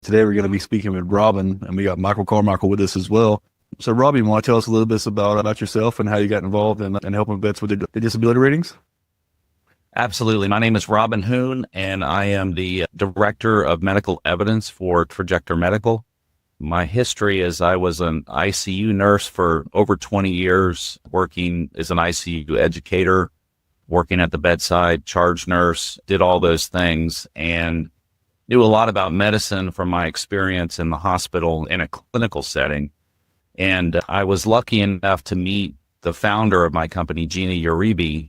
Today we're going to be speaking with Robin, and we got Michael Carmichael with us as well. So, Robin, want to tell us a little bit about yourself and how you got involved in helping vets with the disability ratings? Absolutely. My name is Robin Hoon, and I am the Director of Medical Evidence for Trajector Medical. My history is I was an ICU nurse for over 20 years, working as an ICU educator, working at the bedside, charge nurse, did all those things, and knew a lot about medicine from my experience in the hospital in a clinical setting. And I was lucky enough to meet the founder of my company, Gina Uribe,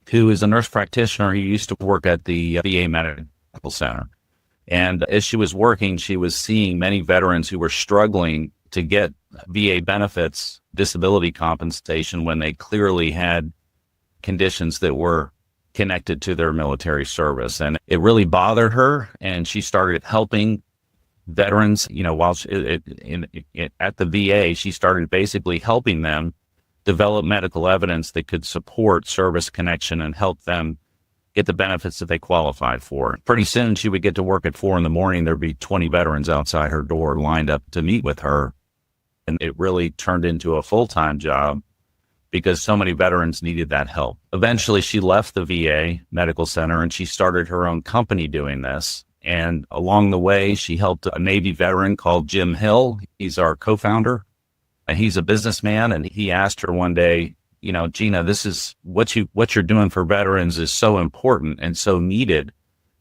who is a nurse practitioner who used to work at the VA Medical Center. And as she was working, she was seeing many veterans who were struggling to get VA benefits, disability compensation, when they clearly had conditions that were connected to their military service. And it really bothered her. And she started helping veterans, while at the VA, she started basically helping them develop medical evidence that could support service connection and help them get the benefits that they qualified for. Pretty soon she would get to work at 4 a.m. There'd be 20 veterans outside her door lined up to meet with her. And it really turned into a full-time job because so many veterans needed that help. Eventually, she left the VA Medical Center and she started her own company doing this. And along the way, she helped a Navy veteran called Jim Hill. He's our co-founder. And he's a businessman. And he asked her one day, Gina, this is what you're doing for veterans is so important and so needed.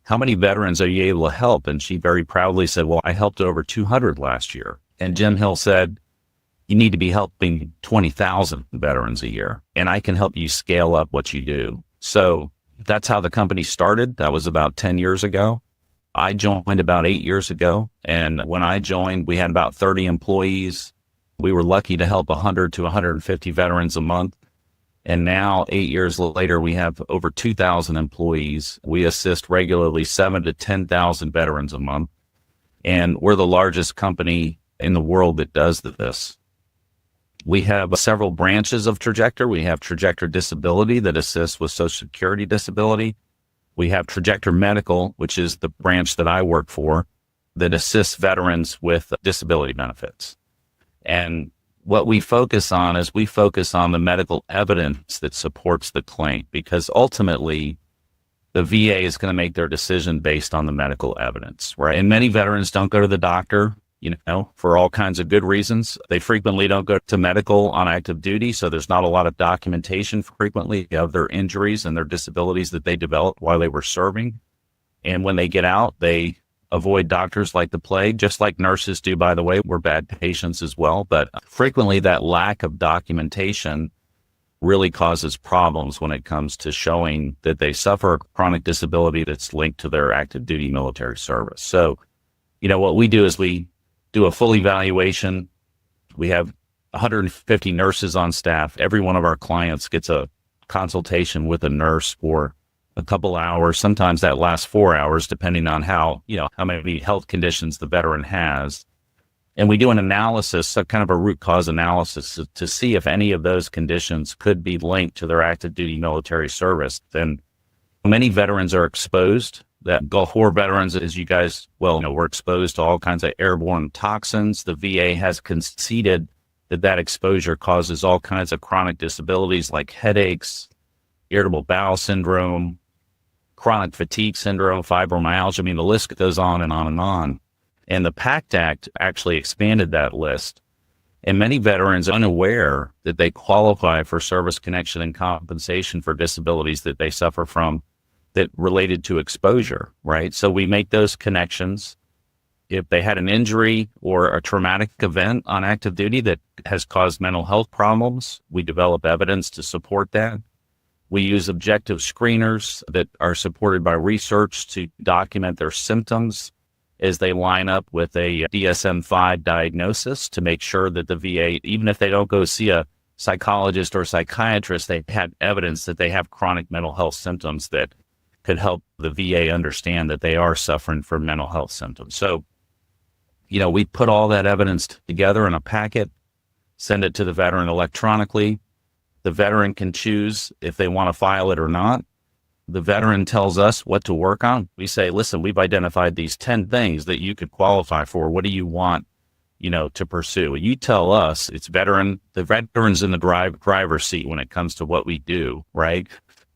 How many veterans are you able to help? And she very proudly said, well, I helped over 200 last year. And Jim Hill said, you need to be helping 20,000 veterans a year, and I can help you scale up what you do. So that's how the company started. That was about 10 years ago. I joined about 8 years ago. And when I joined, we had about 30 employees. We were lucky to help 100 to 150 veterans a month. And now 8 years later, we have over 2,000 employees. We assist regularly 7 to 10,000 veterans a month. And we're the largest company in the world that does this. We have several branches of Trajector. We have Trajector Disability that assists with Social Security disability. We have Trajector Medical, which is the branch that I work for, that assists veterans with disability benefits. And what we focus on is we focus on the medical evidence that supports the claim, because ultimately the VA is going to make their decision based on the medical evidence, right? And many veterans don't go to the doctor, for all kinds of good reasons. They frequently don't go to medical on active duty, so there's not a lot of documentation frequently of their injuries and their disabilities that they developed while they were serving. And when they get out, they avoid doctors like the plague, just like nurses do, by the way. We're bad patients as well. But frequently that lack of documentation really causes problems when it comes to showing that they suffer a chronic disability that's linked to their active duty military service. So, what we do is we do a full evaluation. We have 150 nurses on staff. Every one of our clients gets a consultation with a nurse for a couple hours. Sometimes that lasts 4 hours, depending on how many health conditions the veteran has. And we do an analysis, so kind of a root cause analysis to see if any of those conditions could be linked to their active duty military service. And many veterans are exposed. That Gulf War veterans, as you guys well know, were exposed to all kinds of airborne toxins. The VA has conceded that exposure causes all kinds of chronic disabilities like headaches, irritable bowel syndrome, chronic fatigue syndrome, fibromyalgia. I mean, the list goes on and on and on. And the PACT Act actually expanded that list. And many veterans are unaware that they qualify for service connection and compensation for disabilities that they suffer from that related to exposure, right? So we make those connections. If they had an injury or a traumatic event on active duty that has caused mental health problems, we develop evidence to support that. We use objective screeners that are supported by research to document their symptoms as they line up with a DSM-5 diagnosis to make sure that the VA, even if they don't go see a psychologist or psychiatrist, they had evidence that they have chronic mental health symptoms that could help the VA understand that they are suffering from mental health symptoms. So, we put all that evidence together in a packet, send it to the veteran electronically. The veteran can choose if they want to file it or not. The veteran tells us what to work on. We say, listen, we've identified these 10 things that you could qualify for. What do you want, to pursue? You tell us the veteran's in the driver's seat when it comes to what we do, right?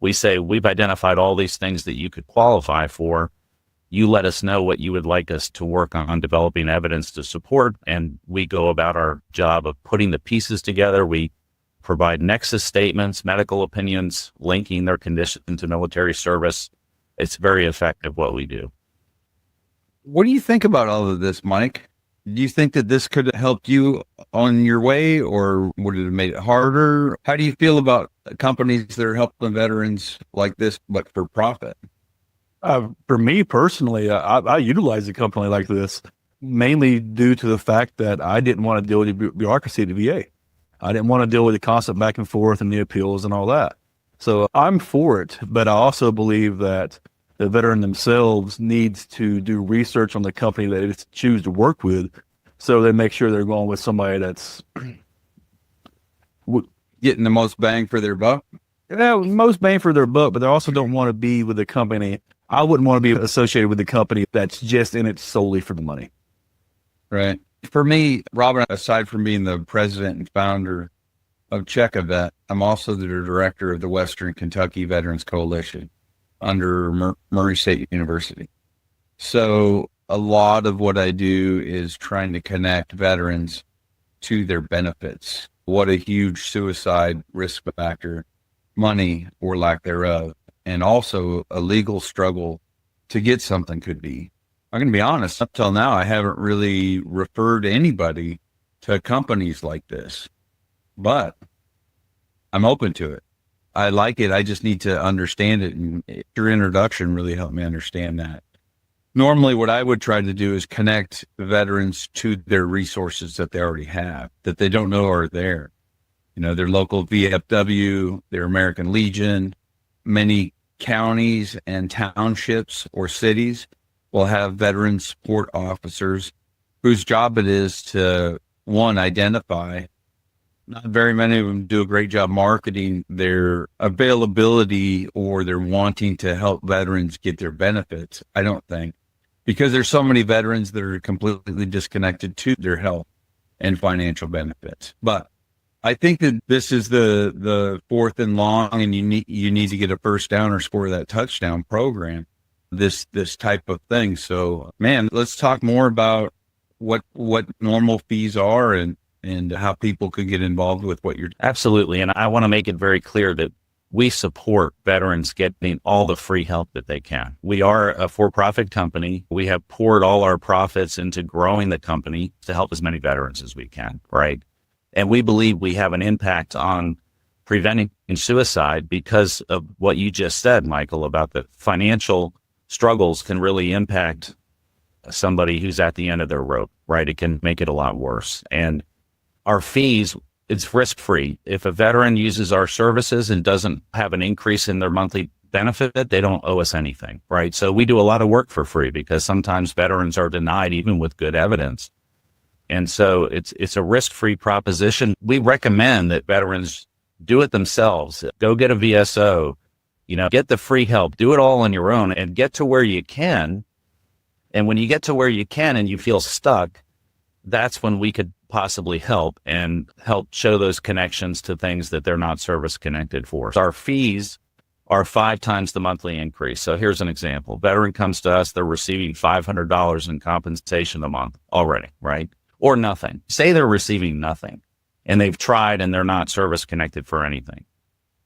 We say, we've identified all these things that you could qualify for. You let us know what you would like us to work on developing evidence to support. And we go about our job of putting the pieces together. We provide nexus statements, medical opinions, linking their condition to military service. It's very effective what we do. What do you think about all of this, Mike? Do you think that this could have helped you on your way, or would it have made it harder? How do you feel about companies that are helping veterans like this, but for profit? For me personally, I utilize a company like this mainly due to the fact that I didn't want to deal with the bureaucracy of the VA. I didn't want to deal with the constant back and forth and the appeals and all that. So I'm for it, but I also believe that the veteran themselves needs to do research on the company that they choose to work with, so they make sure they're going with somebody that's getting the most bang for their buck. Yeah, most bang for their buck, but they also don't want to be with a company. I wouldn't want to be associated with a company that's just in it solely for the money. Right. For me, Robin, aside from being the president and founder of Check-A-Vet, I'm also the director of the Western Kentucky Veterans Coalition under Murray State University. So a lot of what I do is trying to connect veterans to their benefits. What a huge suicide risk factor, money or lack thereof, and also a legal struggle to get something could be. I'm going to be honest, up till now, I haven't really referred anybody to companies like this, but I'm open to it. I like it. I just need to understand it. And your introduction really helped me understand that. Normally, what I would try to do is connect veterans to their resources that they already have, that they don't know are there. Their local VFW, their American Legion, many counties and townships or cities will have veteran support officers whose job it is to, one, identify. Not very many of them do a great job marketing their availability or their wanting to help veterans get their benefits, I don't think, because there's so many veterans that are completely disconnected to their health and financial benefits. But I think that this is the fourth and long, and you need to get a first down or score that touchdown program, this type of thing. So, man, let's talk more about what normal fees are and how people could get involved with what you're doing. Absolutely. And I want to make it very clear that we support veterans getting all the free help that they can. We are a for-profit company. We have poured all our profits into growing the company to help as many veterans as we can, right? And we believe we have an impact on preventing suicide because of what you just said, Michael, about the financial struggles can really impact somebody who's at the end of their rope, right? It can make it a lot worse. And our fees, it's risk-free. If a veteran uses our services and doesn't have an increase in their monthly benefit, they don't owe us anything, right? So we do a lot of work for free because sometimes veterans are denied even with good evidence. And so it's a risk-free proposition. We recommend that veterans do it themselves. Go get a VSO, get the free help, do it all on your own and get to where you can. And when you get to where you can and you feel stuck, that's when we could possibly help and help show those connections to things that they're not service connected for. Our fees are 5 times the monthly increase. So here's an example. Veteran comes to us, they're receiving $500 in compensation a month already, right? Or nothing. Say they're receiving nothing and they've tried and they're not service connected for anything.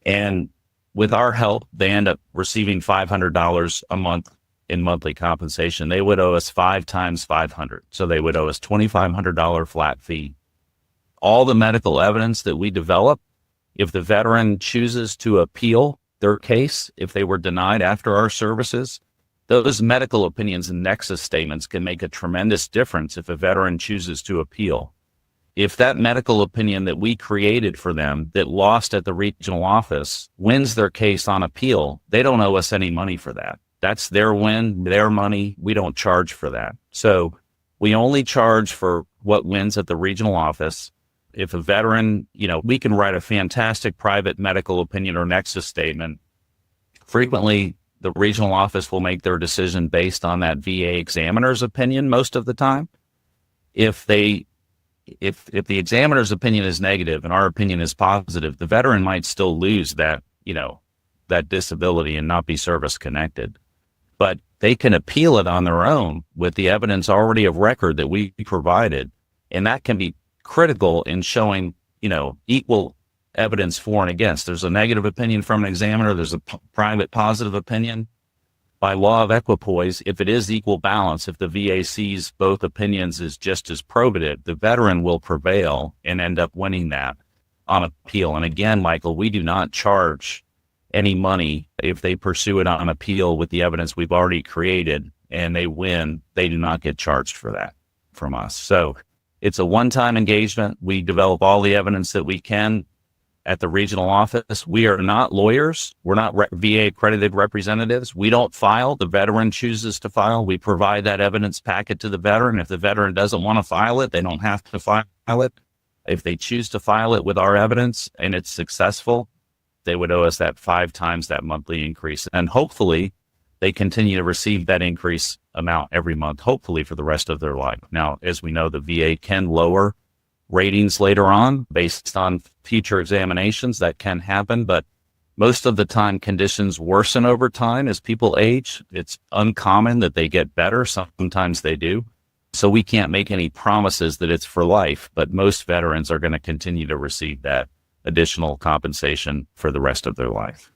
And with our help, they end up receiving $500 a month in monthly compensation. They would owe us 5 times 500. So they would owe us $2,500 flat fee. All the medical evidence that we develop, if the veteran chooses to appeal their case, if they were denied after our services, those medical opinions and nexus statements can make a tremendous difference if a veteran chooses to appeal. If that medical opinion that we created for them that lost at the regional office wins their case on appeal, they don't owe us any money for that. That's their win, their money. We don't charge for that. So we only charge for what wins at the regional office. If a veteran, we can write a fantastic private medical opinion or nexus statement Frequently, the regional office will make their decision based on that VA examiner's opinion most of the time. If the examiner's opinion is negative and our opinion is positive, the veteran might still lose that, that disability and not be service connected. But they can appeal it on their own with the evidence already of record that we provided. And that can be critical in showing, equal evidence for and against. There's a negative opinion from an examiner. There's a private positive opinion. By law of equipoise, if it is equal balance, if the VA sees both opinions as just as probative, the veteran will prevail and end up winning that on appeal. And again, Michael, we do not charge any money if they pursue it on appeal with the evidence we've already created and they win. They do not get charged for that from us. So it's a one-time engagement. We develop all the evidence that we can at the regional office. We are not lawyers. We're not VA accredited representatives. We don't file. The veteran chooses to file. We provide that evidence packet to the veteran. If the veteran doesn't want to file it, they don't have to file it. If they choose to file it with our evidence and it's successful, they would owe us that 5 times that monthly increase. And hopefully they continue to receive that increase amount every month, hopefully for the rest of their life. Now, as we know, the VA can lower ratings later on based on future examinations. That can happen, but most of the time conditions worsen over time as people age. It's uncommon that they get better. Sometimes they do. So we can't make any promises that it's for life, but most veterans are going to continue to receive that additional compensation for the rest of their life.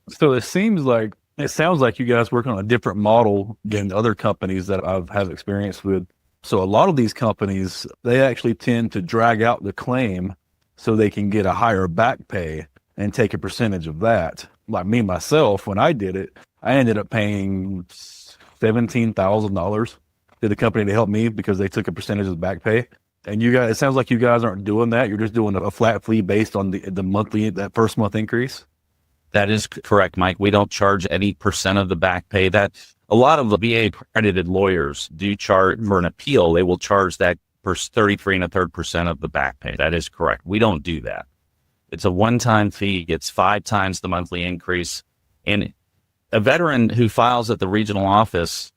So it sounds like you guys work on a different model than other companies that I've have experience with. So a lot of these companies, they actually tend to drag out the claim so they can get a higher back pay and take a percentage of that. Like me, myself, when I did it, I ended up paying $17,000 to the company to help me because they took a percentage of the back pay. And you guys, it sounds like you guys aren't doing that. You're just doing a flat fee based on the monthly, that first month increase. That is correct, Mike. We don't charge any percent of the back pay. That a lot of the VA accredited lawyers do charge for an appeal. They will charge that for 33 1/3% of the back pay. That is correct. We don't do that. It's a one-time fee. It's 5 times the monthly increase. And a veteran who files at the regional office,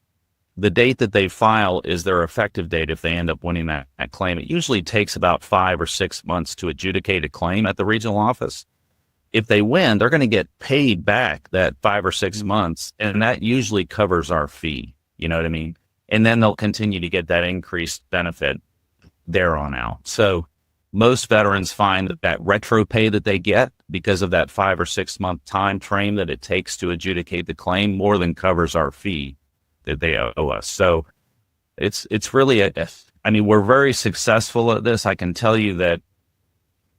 the date that they file is their effective date if they end up winning that claim. It usually takes about 5 or 6 months to adjudicate a claim at the regional office. If they win, they're going to get paid back that 5 or 6 months, and that usually covers our fee. You know what I mean? And then they'll continue to get that increased benefit there on out. So most veterans find that retro pay that they get because of that 5 or 6 month time frame that it takes to adjudicate the claim more than covers our fee that they owe us. So it's really we're very successful at this. I can tell you that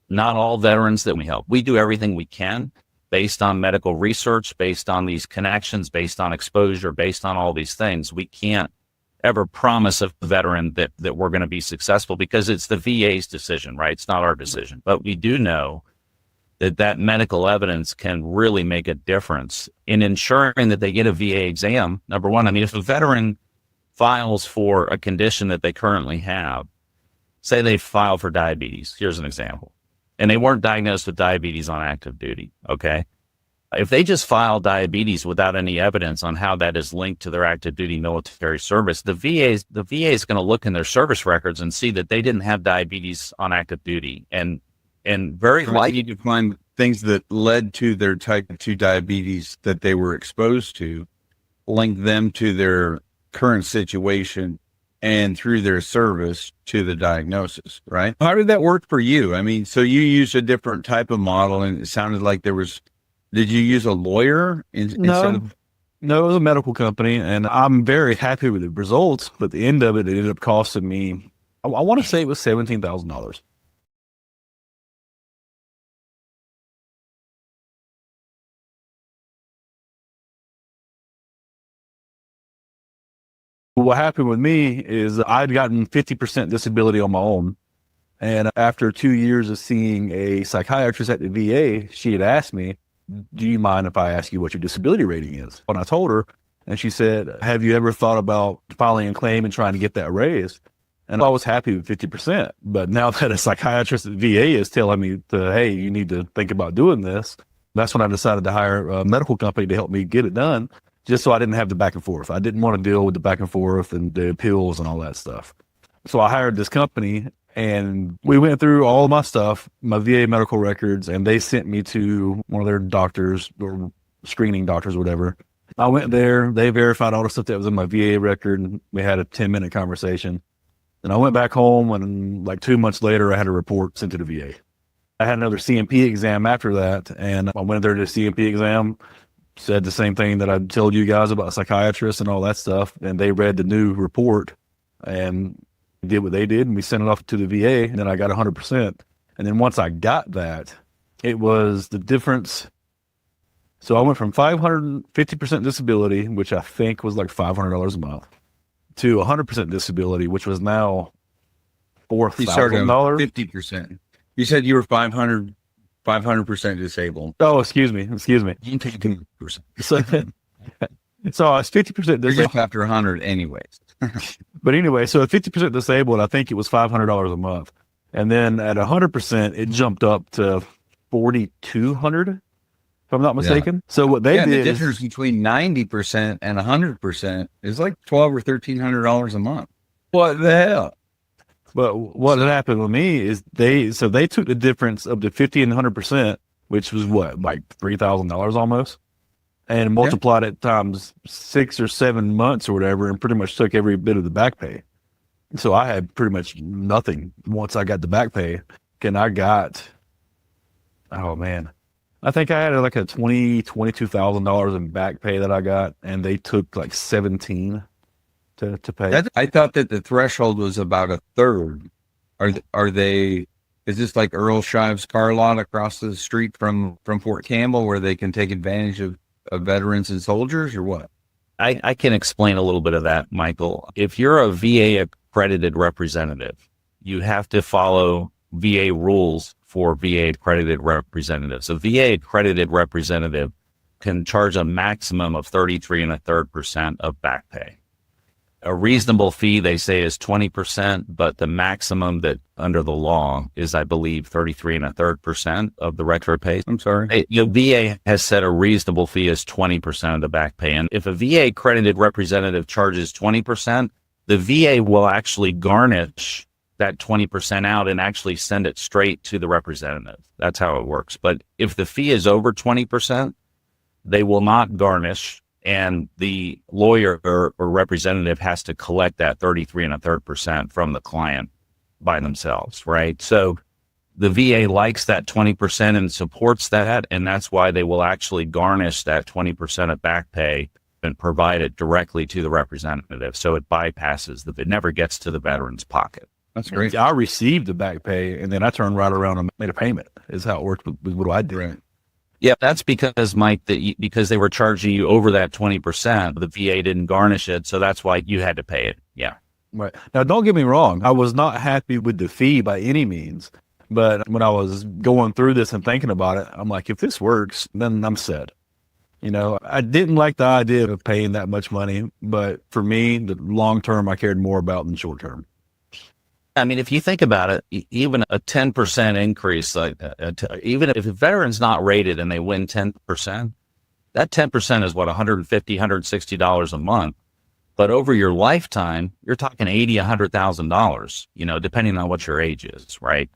not all veterans that we help, we do everything we can based on medical research, based on these connections, based on exposure, based on all these things. We can't ever promise a veteran that we're going to be successful because it's the VA's decision, right? It's not our decision. But we do know that medical evidence can really make a difference in ensuring that they get a VA exam. Number one, if a veteran files for a condition that they currently have, say they file for diabetes, here's an example, and they weren't diagnosed with diabetes on active duty, okay? If they just file diabetes without any evidence on how that is linked to their active duty military service, the VA is going to look in their service records and see that they didn't have diabetes on active duty. And very likely you find things that led to their type 2 diabetes that they were exposed to, link them to their current situation and through their service to the diagnosis, right? How did that work for you? So you used a different type of model, and it sounded like did you use a lawyer instead of? No, it was a medical company, and I'm very happy with the results, but at the end of it, it ended up costing me, I want to say it was $17,000. What happened with me is I'd gotten 50% disability on my own. And after 2 years of seeing a psychiatrist at the VA, she had asked me, do you mind if I ask you what your disability rating is? And I told her, and she said, have you ever thought about filing a claim and trying to get that raised? And I was happy with 50%. But now that a psychiatrist at the VA is telling me hey, you need to think about doing this, That's when I decided to hire a medical company to help me get it done, just so I didn't have the back and forth. I didn't want to deal with the back and forth and the appeals and all that stuff. So I hired this company, and we went through all of my stuff, my VA medical records, and they sent me to one of their doctors or screening doctors or whatever. I went there, they verified all the stuff that was in my VA record, and we had a 10-minute conversation. And I went back home, and like 2 months later, I had a report sent to the VA. I had another CMP exam after that, and I went there to the CMP exam, said the same thing that I told you guys about psychiatrists and all that stuff, and they read the new report and did what they did, and we sent it off to the VA, and then I got 100%. And then once I got that, it was the difference. So I went from 550% disability, which I think was like $500 a month, to 100% disability, which was now $4,000. 50%. You said you were 500% disabled. Oh, excuse me. You can take 2%. So I was 50% You're disabled. just after 100 anyways. But anyway, so at 50% disabled, I think it was $500 a month. And then at 100%, it jumped up to $4,200, if I'm not mistaken. So what they The did difference between 90% and 100% is like $1,200 or $1,300 a month. What the hell? but what had happened with me is they took the difference of the 50 and 100%, which was what, like $3,000 almost, and multiplied it times 6 or 7 months or whatever, and pretty much took every bit of the back pay. So I had pretty much nothing once I got the back pay. And I got, oh man, I think I had like a $22,000 in back pay that I got, and they took like 17 to pay. I thought that the threshold was about a third. Are they? Is this like Earl Shive's car lot across the street from Fort Campbell, where they can take advantage of veterans and soldiers, or what? I can explain a little bit of that, Michael. If you're a VA accredited representative, you have to follow VA rules for VA accredited representatives. A VA accredited representative can charge a maximum of 33 1/3% of back pay. A reasonable fee, they say, is 20%, but the maximum that under the law is, I believe, 33 1/3% of the retro pay. I'm sorry. VA has set a reasonable fee as 20% of the back pay. And if a VA accredited representative charges 20%, the VA will actually garnish that 20% out and actually send it straight to the representative. That's how it works. But if the fee is over 20%, they will not garnish, and the lawyer or representative has to collect that 33 1/3% from the client by themselves, right? So the VA likes that 20% and supports that, and that's why they will actually garnish that 20% of back pay and provide it directly to the representative. So it bypasses it never gets to the veteran's pocket. That's great. I received the back pay, and then I turned right around and made a payment. Is how it worked with what I did. Right. Yeah, that's because, Mike, because they were charging you over that 20%, the VA didn't garnish it, so that's why you had to pay it. Yeah. Right. Now, don't get me wrong. I was not happy with the fee by any means. But when I was going through this and thinking about it, I'm like, if this works, then I'm set. You know, I didn't like the idea of paying that much money, but for me, the long term, I cared more about than short term. I mean, if you think about it, even a 10% increase, like even if a veteran's not rated and they win 10%, that 10% is what, $150, $160 a month. But over your lifetime, you're talking $80,000, $100,000, you know, depending on what your age is, right?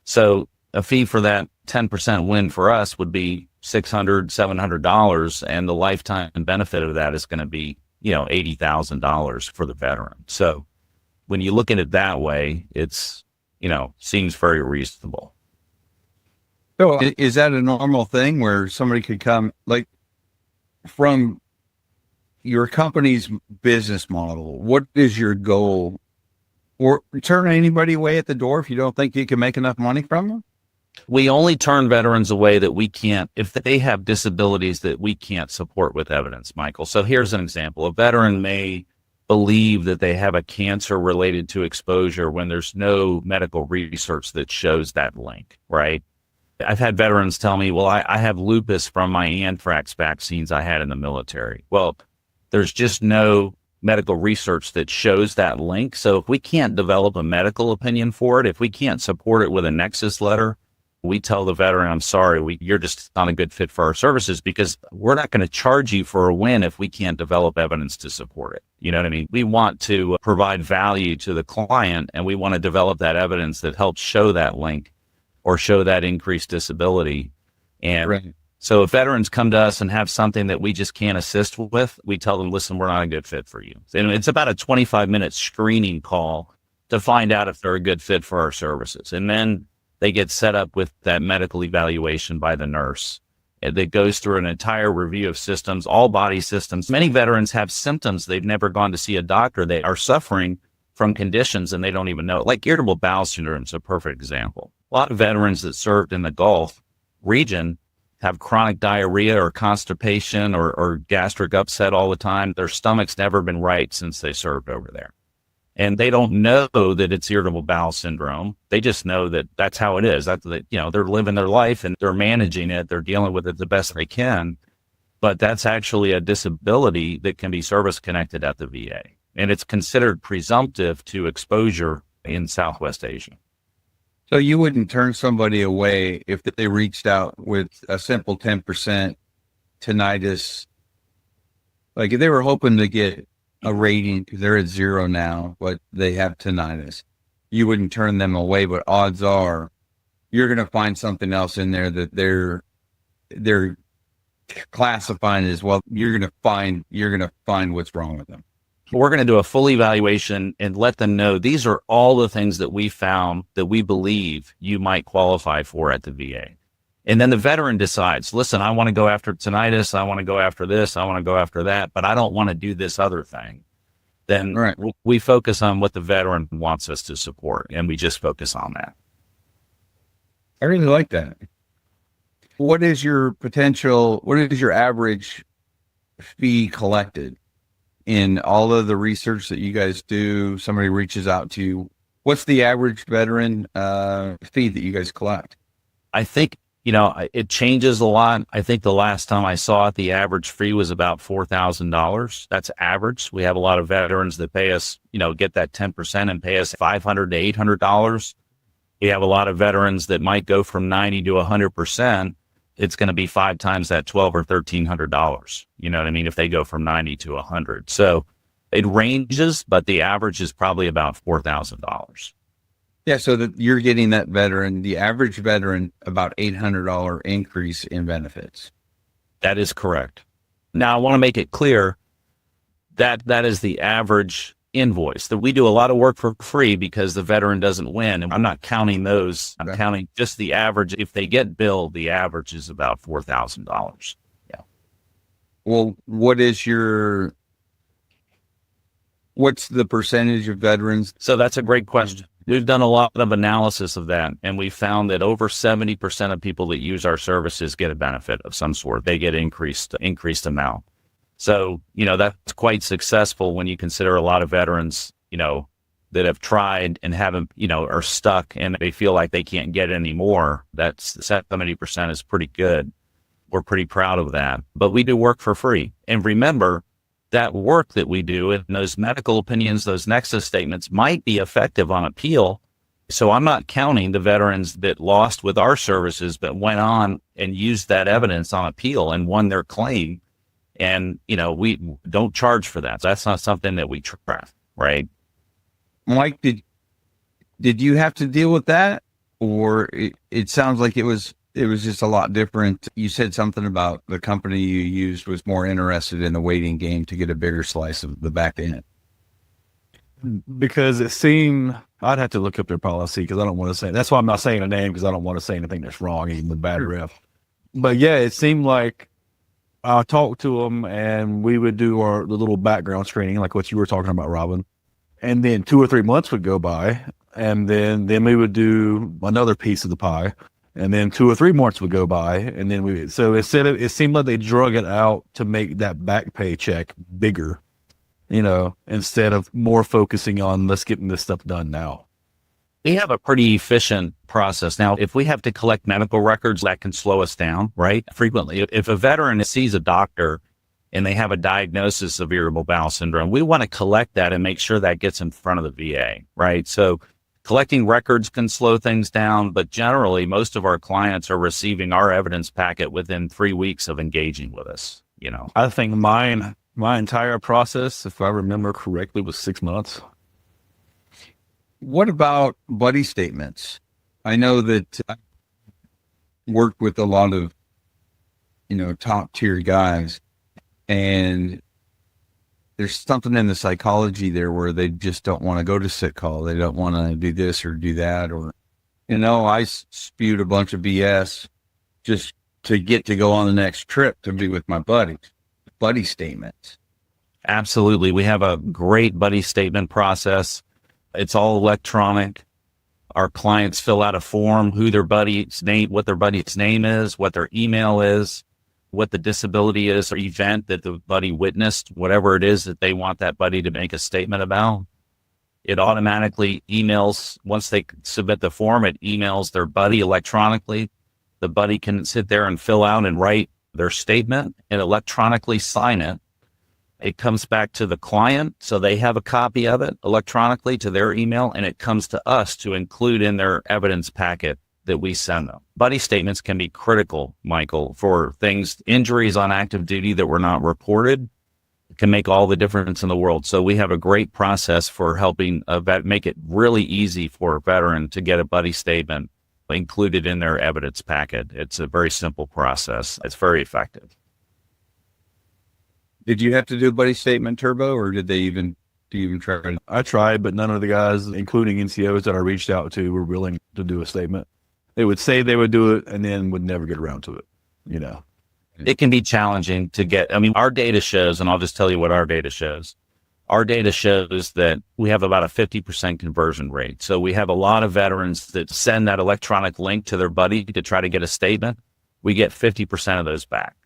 So a fee for that 10% win for us would be $600, $700, and the lifetime benefit of that is going to be, you know, $80,000 for the veteran. So when you look at it that way, it's, you know, seems very reasonable. So is that a normal thing where somebody could come, like, from your company's business model? What is your goal? Or turn anybody away at the door if you don't think you can make enough money from them? We only turn veterans away that we can't, if they have disabilities that we can't support with evidence, Michael. So here's an example. A veteran may believe that they have a cancer related to exposure when there's no medical research that shows that link, right? I've had veterans tell me, well, I have lupus from my anthrax vaccines I had in the military. Well, there's just no medical research that shows that link. So if we can't develop a medical opinion for it, if we can't support it with a nexus letter, we tell the veteran, I'm sorry, you're just not a good fit for our services, because we're not going to charge you for a win if we can't develop evidence to support it. You know what I mean? We want to provide value to the client, and we want to develop that evidence that helps show that link or show that increased disability. And Right. so if veterans come to us and have something that we just can't assist with, we tell them, listen, we're not a good fit for you. And it's about a 25-minute screening call to find out if they're a good fit for our services. And then they get set up with that medical evaluation by the nurse that goes through an entire review of systems, all body systems. Many veterans have symptoms. They've never gone to see a doctor. They are suffering from conditions and they don't even know it. Like irritable bowel syndrome is a perfect example. A lot of veterans that served in the Gulf region have chronic diarrhea or constipation or gastric upset all the time. Their stomach's never been right since they served over there. And they don't know that it's irritable bowel syndrome. They just know that that's how it is. They're living their life and they're managing it. They're dealing with it the best they can. But that's actually a disability that can be service connected at the VA. And it's considered presumptive to exposure in Southwest Asia. So you wouldn't turn somebody away if they reached out with a simple 10% tinnitus. Like if they were hoping to get a rating because they're at 0 now, but they have tinnitus, you wouldn't turn them away. But odds are you're going to find something else in there that they're classifying as, well, you're going to find what's wrong with them. We're going to do a full evaluation and let them know these are all the things that we found that we believe you might qualify for at the VA. And then the veteran decides, listen, I want to go after tinnitus. I want to go after this. I want to go after that, but I don't want to do this other thing. Then Right. we focus on what the veteran wants us to support, and we just focus on that. I really like that. What is your average fee collected in all of the research that you guys do? Somebody reaches out to you. What's the average veteran fee that you guys collect? I think, it changes a lot. I think the last time I saw it, the average fee was about $4,000. That's average. We have a lot of veterans that pay us, get that 10% and pay us $500 to $800. We have a lot of veterans that might go from 90 to 100%. It's going to be 5 times that $1,200 or $1,300. You know what I mean? If they go from 90 to 100. So it ranges, but the average is probably about $4,000. Yeah. So that you're getting the average veteran, about $800 increase in benefits. That is correct. Now I want to make it clear that that is the average invoice. That we do a lot of work for free because the veteran doesn't win. And I'm not counting those. I'm counting just the average. If they get billed, the average is about $4,000. Yeah. Well, what's the percentage of veterans? So that's a great question. We've done a lot of analysis of that, and we found that over 70% of people that use our services get a benefit of some sort. They get increased amount. So, that's quite successful when you consider a lot of veterans, that have tried and haven't, are stuck and they feel like they can't get any more. That's 70% is pretty good. We're pretty proud of that, but we do work for free. And remember, that work that we do and those medical opinions, those nexus statements might be effective on appeal. So I'm not counting the veterans that lost with our services, but went on and used that evidence on appeal and won their claim. And, we don't charge for that. So that's not something that we track, right? Mike, did you have to deal with that? Or it sounds like it was just a lot different. You said something about the company you used was more interested in the waiting game to get a bigger slice of the back end. Because it seemed, I'd have to look up their policy because I don't want to say, that's why I'm not saying a name because I don't want to say anything that's wrong, even with bad rep. But yeah, it seemed like I talked to them and we would do the little background screening, like what you were talking about, Robin. And then 2 or 3 months would go by, and then we would do another piece of the pie. And then 2 or 3 months would go by, and then it seemed like they drug it out to make that back paycheck bigger, instead of more focusing on let's get this stuff done now. We have a pretty efficient process. Now, if we have to collect medical records, that can slow us down, right? Frequently, if a veteran sees a doctor and they have a diagnosis of irritable bowel syndrome, we want to collect that and make sure that gets in front of the VA, right? So Collecting records can slow things down, but generally most of our clients are receiving our evidence packet within 3 weeks of engaging with us, you know. I think my entire process, if I remember correctly, was 6 months. What about buddy statements? I know that I worked with a lot of, top tier guys, and there's something in the psychology there where they just don't want to go to sick call. They don't want to do this or do that. Or, I spewed a bunch of BS just to get to go on the next trip to be with my buddies. Buddy statements. Absolutely. We have a great buddy statement process. It's all electronic. Our clients fill out a form, what their buddy's name is, what their email is, what the disability is or event that the buddy witnessed, whatever it is that they want that buddy to make a statement about. It automatically emails, once they submit the form, it emails their buddy electronically. The buddy can sit there and fill out and write their statement and electronically sign it. It comes back to the client, so they have a copy of it electronically to their email, and it comes to us to include in their evidence packet that we send them. Buddy statements can be critical, Michael, for injuries on active duty that were not reported. It can make all the difference in the world. So we have a great process for helping make it really easy for a veteran to get a buddy statement included in their evidence packet. It's a very simple process. It's very effective. Did you have to do a buddy statement, Turbo, or do you even try to? I tried, but none of the guys, including NCOs that I reached out to, were willing to do a statement. They would say they would do it and then would never get around to it, It can be challenging to get. Our data shows, and I'll just tell you what our data shows. Our data shows that we have about a 50% conversion rate. So we have a lot of veterans that send that electronic link to their buddy to try to get a statement. We get 50% of those back.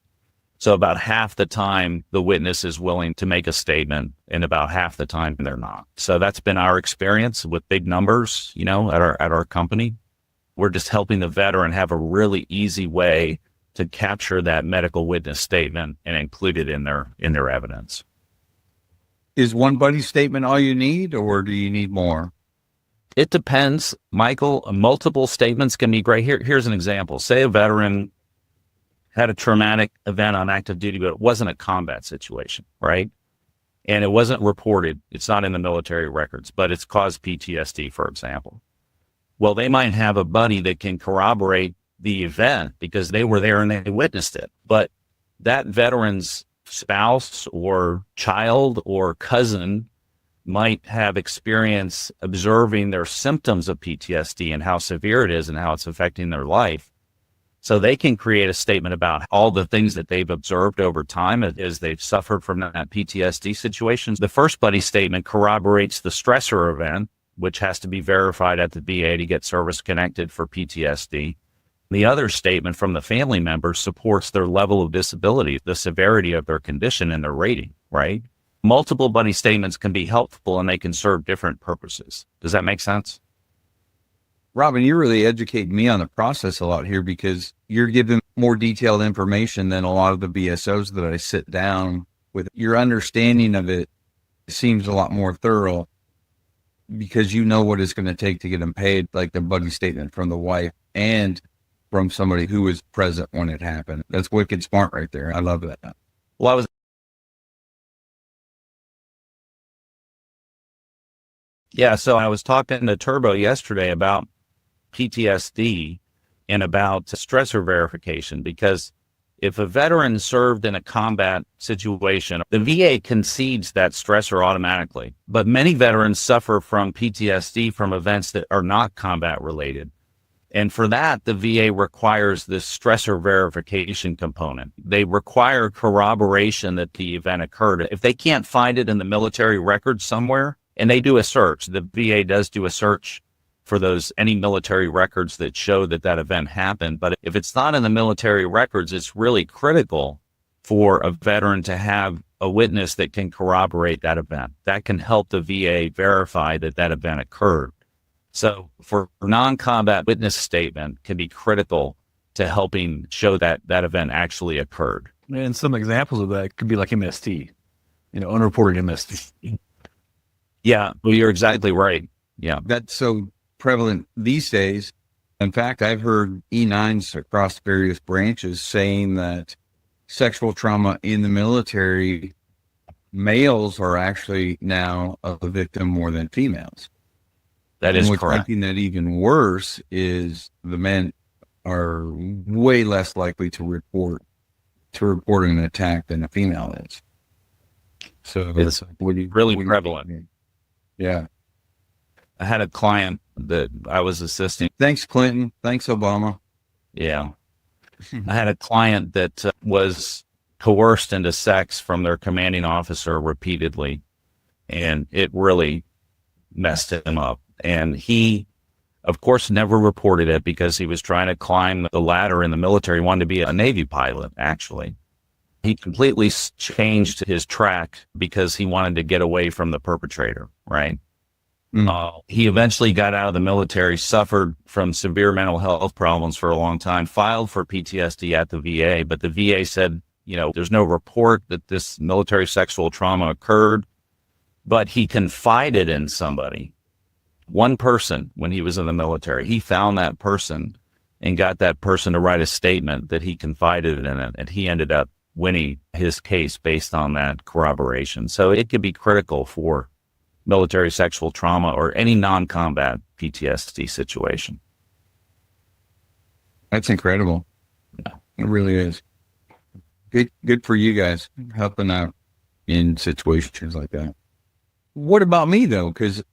So about half the time the witness is willing to make a statement, and about half the time they're not. So that's been our experience with big numbers, at our company. We're just helping the veteran have a really easy way to capture that medical witness statement and include it in their evidence. Is one buddy statement all you need, or do you need more? It depends, Michael. Multiple statements can be great. Here's an example. Say a veteran had a traumatic event on active duty, but it wasn't a combat situation, right? And it wasn't reported. It's not in the military records, but it's caused PTSD, for example. Well, they might have a buddy that can corroborate the event because they were there and they witnessed it. But that veteran's spouse or child or cousin might have experience observing their symptoms of PTSD and how severe it is and how it's affecting their life. So they can create a statement about all the things that they've observed over time as they've suffered from that PTSD situation. The first buddy statement corroborates the stressor event, which has to be verified at the VA to get service connected for PTSD. The other statement from the family member supports their level of disability, the severity of their condition, and their rating, right? Multiple buddy statements can be helpful and they can serve different purposes. Does that make sense? Robin, you're really educating me on the process a lot here because you're giving more detailed information than a lot of the BSOs that I sit down with. Your understanding of it seems a lot more thorough because you know what it's going to take to get them paid, like the buddy statement from the wife and from somebody who was present when it happened. That's wicked smart right there. I love that. Well, so I was talking to Turbo yesterday about PTSD and about stressor verification, because if a veteran served in a combat situation, the VA concedes that stressor automatically. But many veterans suffer from PTSD from events that are not combat related. And for that, the VA requires this stressor verification component. They require corroboration that the event occurred. If they can't find it in the military records somewhere, and they do a search, the VA does do a search for any military records that show that event happened. But if it's not in the military records, it's really critical for a veteran to have a witness that can corroborate that event. That can help the VA verify that event occurred. So for non-combat witness statement can be critical to helping show that event actually occurred. And some examples of that could be like MST, unreported MST. Yeah, well, you're exactly right. Yeah. That's so prevalent these days. In fact, I've heard E9s across various branches saying that sexual trauma in the military, males are actually now a victim more than females. That is what's correct. making that even worse is the men are way less likely to report an attack than a female is. So It's really prevalent. Yeah. I had a client that I was assisting. Thanks, Clinton. Thanks, Obama. Yeah. I had a client that was coerced into sex from their commanding officer repeatedly, and it really messed him up. And he, of course, never reported it because he was trying to climb the ladder in the military. He wanted to be a Navy pilot, actually. He completely changed his track because he wanted to get away from the perpetrator, right? He eventually got out of the military, suffered from severe mental health problems for a long time, filed for PTSD at the VA, but the VA said, there's no report that this military sexual trauma occurred, but he confided in somebody, one person when he was in the military. He found that person and got that person to write a statement that he confided in it, and he ended up winning his case based on that corroboration. So it could be critical for military sexual trauma or any non-combat PTSD situation. That's incredible. Yeah. It really is. Good for you guys helping out in situations like that. What about me though? Because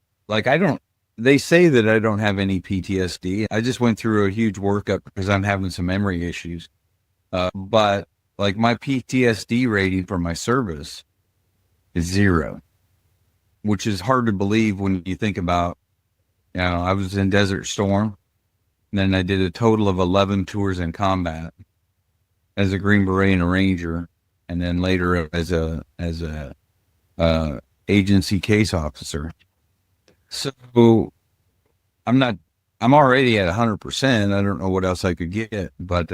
they say that I don't have any PTSD. I just went through a huge workup because I'm having some memory issues. But like my PTSD rating for my service is 0, which is hard to believe when you think about, I was in Desert Storm, and then I did a total of 11 tours in combat as a Green Beret and a Ranger, and then later as a agency case officer. So I'm already at 100%. I don't know what else I could get, but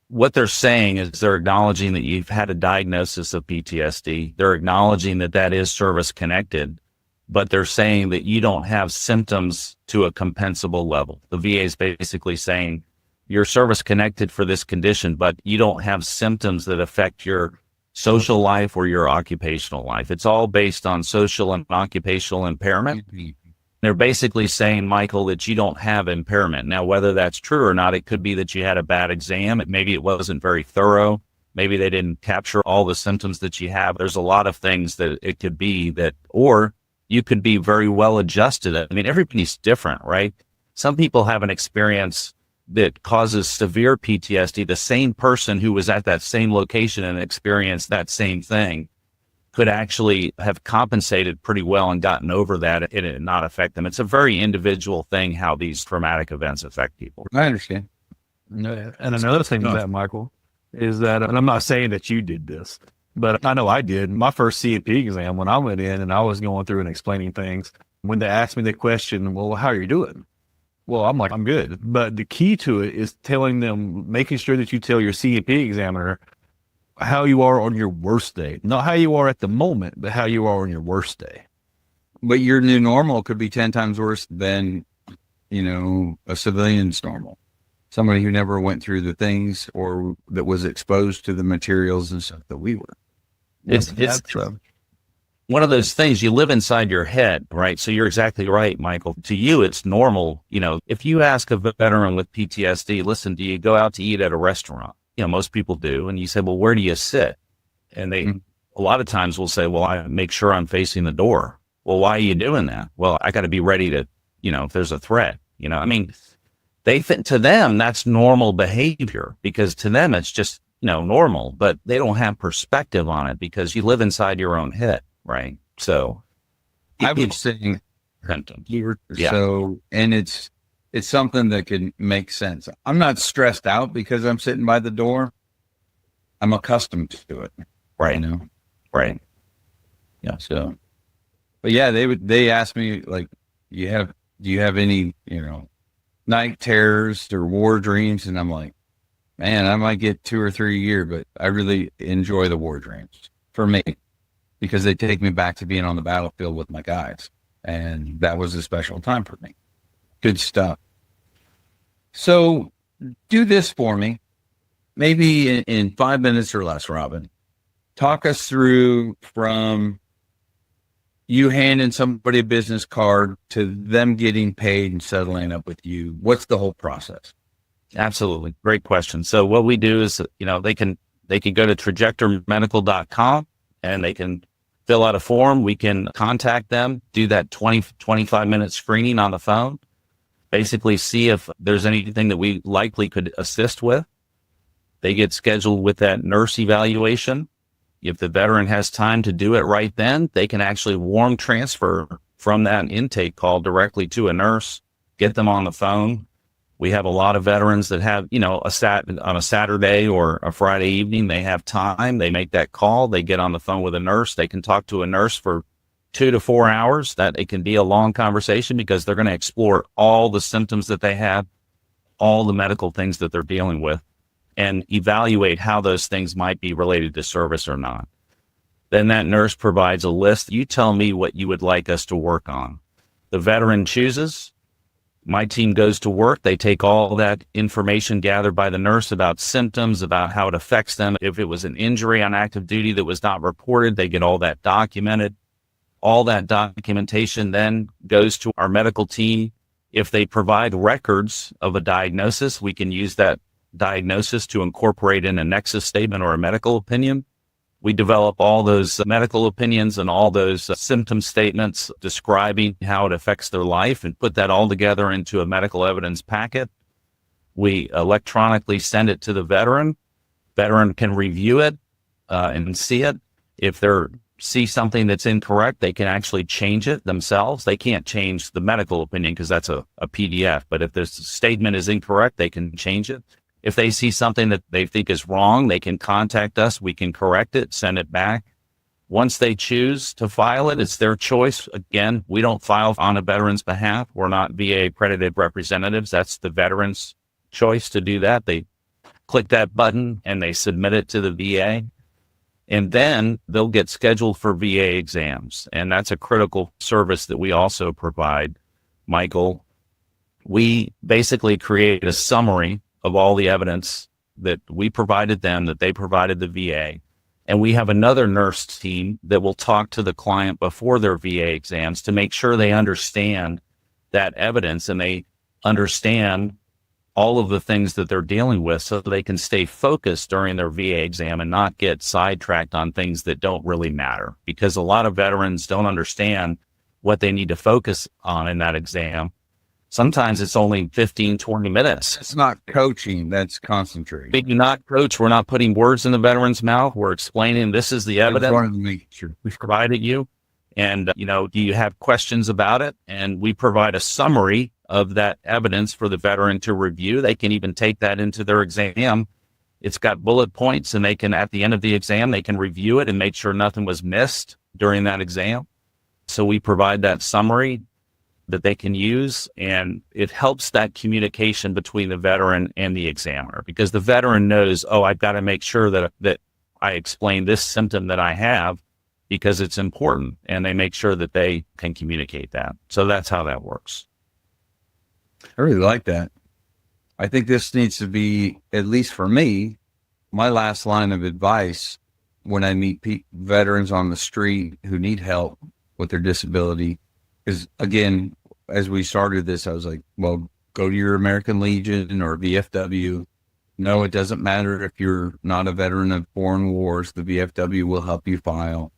what they're saying is they're acknowledging that you've had a diagnosis of PTSD. They're acknowledging that that is service connected, but they're saying that you don't have symptoms to a compensable level. The VA is basically saying you're service connected for this condition, but you don't have symptoms that affect your social life or your occupational life. It's all based on social and occupational impairment. They're basically saying, Michael, that you don't have impairment. Now, whether that's true or not, it could be that you had a bad exam. Maybe it wasn't very thorough. Maybe they didn't capture all the symptoms that you have. There's a lot of things that it could be that, or you could be very well adjusted. I mean, everybody's different, right? Some people have an experience that causes severe PTSD. The same person who was at that same location and experienced that same thing could actually have compensated pretty well and gotten over that and it not affect them. It's a very individual thing how these traumatic events affect people. I understand. And another thing with that, Michael, is that, and I'm not saying that you did this, but I know I did. My first CMP exam, when I went in and I was going through and explaining things, when they asked me the question, well, how are you doing? Well, I'm like, I'm good. But the key to it is telling them, making sure that you tell your CMP examiner how you are on your worst day, not how you are at the moment, but how you are on your worst day. But your new normal could be 10 times worse than, a civilian's normal. Somebody who never went through the things or that was exposed to the materials and stuff that we were. It's one of those things, you live inside your head, right? So you're exactly right, Michael. To you, it's normal. If you ask a veteran with PTSD, listen, do you go out to eat at a restaurant? Most people do. And you say, well, where do you sit? And they, a lot of times will say, well, I make sure I'm facing the door. Well, why are you doing that? Well, I got to be ready to, if there's a threat, to them, that's normal behavior because to them, it's just, normal, but they don't have perspective on it because you live inside your own head. Right. So I was saying, and it's something that can make sense. I'm not stressed out because I'm sitting by the door. I'm accustomed to it. Right. Right. Yeah. So, but yeah, they asked me like, do you have any, night terrors or war dreams? And I'm like, man, I might get 2 or 3 a year, but I really enjoy the war dreams for me because they take me back to being on the battlefield with my guys. And that was a special time for me. Good stuff. So do this for me, maybe in 5 minutes or less, Robin. Talk us through from you handing somebody a business card to them getting paid and settling up with you. What's the whole process? Absolutely. Great question. So what we do is, they can go to trajectormedical.com and they can fill out a form. We can contact them, do that 25 minute screening on the phone, basically see if there's anything that we likely could assist with. They get scheduled with that nurse evaluation. If the veteran has time to do it right then, they can actually warm transfer from that intake call directly to a nurse, get them on the phone. We have a lot of veterans that have, on a Saturday or a Friday evening, they have time. They make that call. They get on the phone with a nurse. They can talk to a nurse for 2 to 4 hours. That it can be a long conversation because they're going to explore all the symptoms that they have, all the medical things that they're dealing with, and evaluate how those things might be related to service or not. Then that nurse provides a list. You tell me what you would like us to work on. The veteran chooses. My team goes to work. They take all that information gathered by the nurse about symptoms, about how it affects them. If it was an injury on active duty that was not reported, they get all that documented. All that documentation then goes to our medical team. If they provide records of a diagnosis, we can use that diagnosis to incorporate in a nexus statement or a medical opinion. We develop all those medical opinions and all those symptom statements describing how it affects their life and put that all together into a medical evidence packet. We electronically send it to the veteran. Veteran can review it and see it. If they see something that's incorrect, they can actually change it themselves. They can't change the medical opinion because that's a PDF. But if the statement is incorrect, they can change it. If they see something that they think is wrong, they can contact us. We can correct it, send it back. Once they choose to file it, it's their choice. Again, we don't file on a veteran's behalf. We're not VA accredited representatives. That's the veteran's choice to do that. They click that button and they submit it to the VA. And then they'll get scheduled for VA exams. And that's a critical service that we also provide, Michael. We basically create a summary of all the evidence that we provided them, that they provided the VA. And we have another nurse team that will talk to the client before their VA exams to make sure they understand that evidence and they understand all of the things that they're dealing with so that they can stay focused during their VA exam and not get sidetracked on things that don't really matter. Because a lot of veterans don't understand what they need to focus on in that exam. Sometimes it's only 15, 20 minutes. It's not coaching, that's concentrating. We do not coach. We're not putting words in the veteran's mouth. We're explaining this is the evidence we've provided you. And, do you have questions about it? And we provide a summary of that evidence for the veteran to review. They can even take that into their exam. It's got bullet points and they can, at the end of the exam, they can review it and make sure nothing was missed during that exam. So we provide that summary that they can use, and it helps that communication between the veteran and the examiner, because the veteran knows, I've got to make sure that I explain this symptom that I have because it's important, and they make sure that they can communicate that. So that's how that works. I really like that. I think this needs to be, at least for me, my last line of advice when I meet veterans on the street who need help with their disability. Because again, as we started this, I was like, well, go to your American Legion or VFW. No, it doesn't matter if you're not a veteran of foreign wars. The VFW will help you file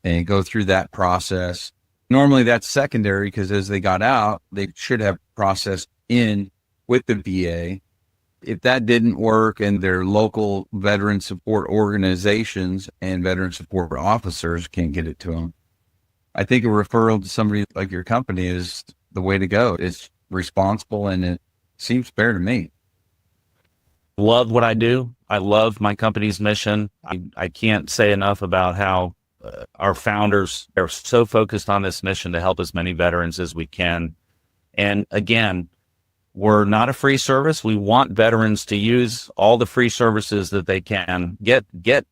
and go through that process. Normally that's secondary because as they got out, they should have processed in with the VA. If that didn't work and their local veteran support organizations and veteran support officers can't get it to them, I think a referral to somebody like your company is the way to go. It's responsible and it seems fair to me. Love what I do. I love my company's mission. I can't say enough about how our founders are so focused on this mission to help as many veterans as we can. And again, we're not a free service. We want veterans to use all the free services that they can. Get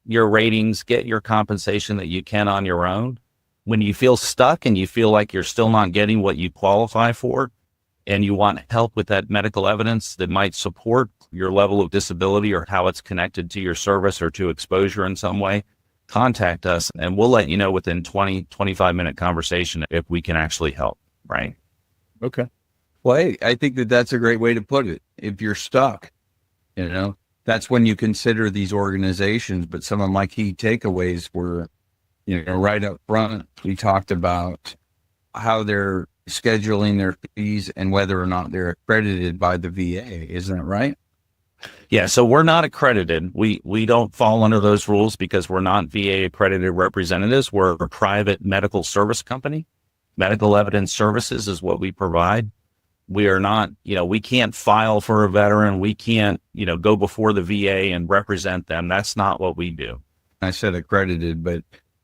your ratings, get your compensation that you can on your own. when you feel stuck and you feel like you're still not getting what you qualify for, and you want help with that medical evidence that might support your level of disability or how it's connected to your service or to exposure in some way, contact us and we'll let you know within 25-minute conversation if we can actually help. Right. Okay. Well, hey, I think that that's a great way to put it. If you're stuck, that's when you consider these organizations. But some of my key takeaways were, right up front, we talked about how they're scheduling their fees and whether or not they're accredited by the VA. Isn't that right? Yeah. So we're not accredited. We don't fall under those rules because we're not VA accredited representatives. We're a private medical service company. Medical evidence services is what we provide. We are not, we can't file for a veteran. We can't, go before the VA and represent them. That's not what we do. I said accredited, but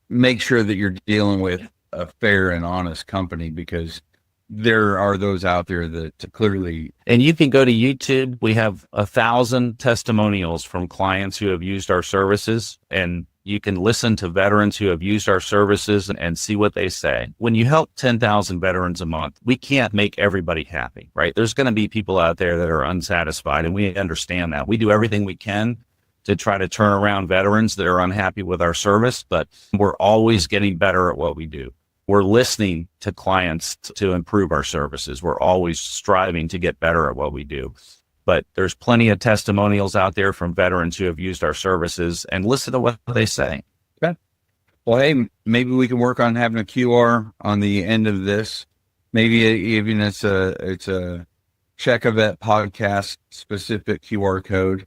make sure that you're dealing with a fair and honest company, because there are those out there that clearly. And you can go to YouTube. We have 1,000 testimonials from clients who have used our services, and you can listen to veterans who have used our services and see what they say. When you help 10,000 veterans a month, we can't make everybody happy, right? There's going to be people out there that are unsatisfied, and we understand that. We do everything we can to try to turn around veterans that are unhappy with our service, but we're always getting better at what we do. We're listening to clients to improve our services. We're always striving to get better at what we do. But there's plenty of testimonials out there from veterans who have used our services, and listen to what they say. Okay. Well, hey, maybe we can work on having a QR on the end of this. Maybe even it's a Check a Vet podcast specific QR code.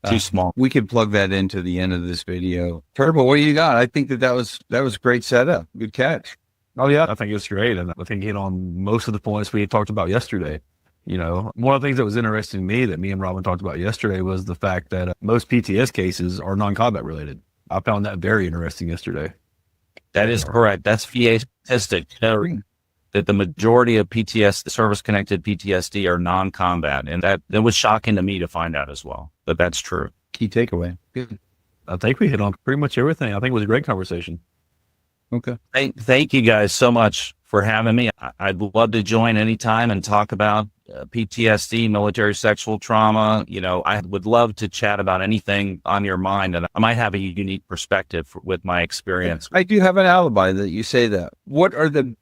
Too small. We could plug that into the end of this video. Turbo, what do you got? I think that was a great setup. Good catch. Oh yeah, I think it's great. And I think hit on most of the points we had talked about yesterday. One of the things that was interesting to me that me and Robin talked about yesterday was the fact that most PTS cases are non-combat related. I found that very interesting yesterday. That is correct. That's VA statistic. That the majority of PTS, service-connected PTSD, are non-combat. And that was shocking to me to find out as well. But that's true. Key takeaway. Good. I think we hit on pretty much everything. I think it was a great conversation. Okay. Thank you guys so much for having me. I'd love to join anytime and talk about PTSD, military sexual trauma. I would love to chat about anything on your mind, and I might have a unique perspective with my experience. I do have an alibi that you say that. What are the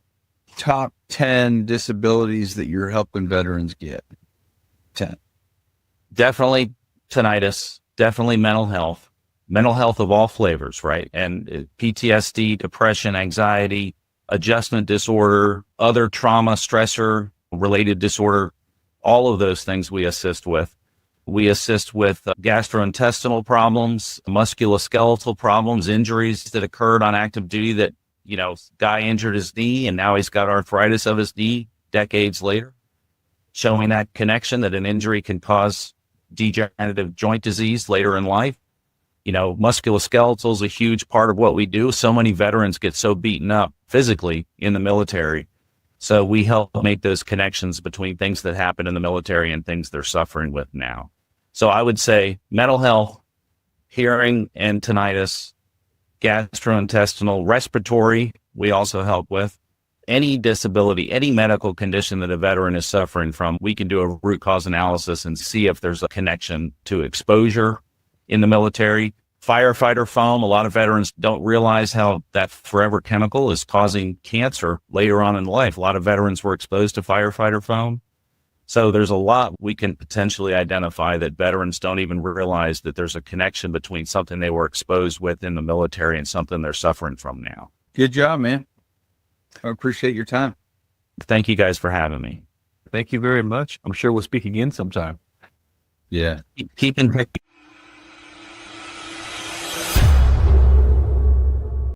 top 10 disabilities that you're helping veterans get? 10. Definitely tinnitus, definitely mental health of all flavors, right? And PTSD, depression, anxiety, adjustment disorder, other trauma, stressor related disorder, all of those things we assist with. We assist with gastrointestinal problems, musculoskeletal problems, injuries that occurred on active duty that, guy injured his knee and now he's got arthritis of his knee decades later, showing that connection that an injury can cause degenerative joint disease later in life. Musculoskeletal is a huge part of what we do. So many veterans get so beaten up physically in the military. So we help make those connections between things that happen in the military and things they're suffering with now. So I would say mental health, hearing and tinnitus, gastrointestinal, respiratory, we also help with. Any disability, any medical condition that a veteran is suffering from, we can do a root cause analysis and see if there's a connection to exposure in the military. Firefighter foam, a lot of veterans don't realize how that forever chemical is causing cancer later on in life. A lot of veterans were exposed to firefighter foam. So there's a lot we can potentially identify that veterans don't even realize that there's a connection between something they were exposed with in the military and something they're suffering from now. Good job, man. I appreciate your time. Thank you guys for having me. Thank you very much. I'm sure we'll speak again sometime. Yeah. Keep in touch.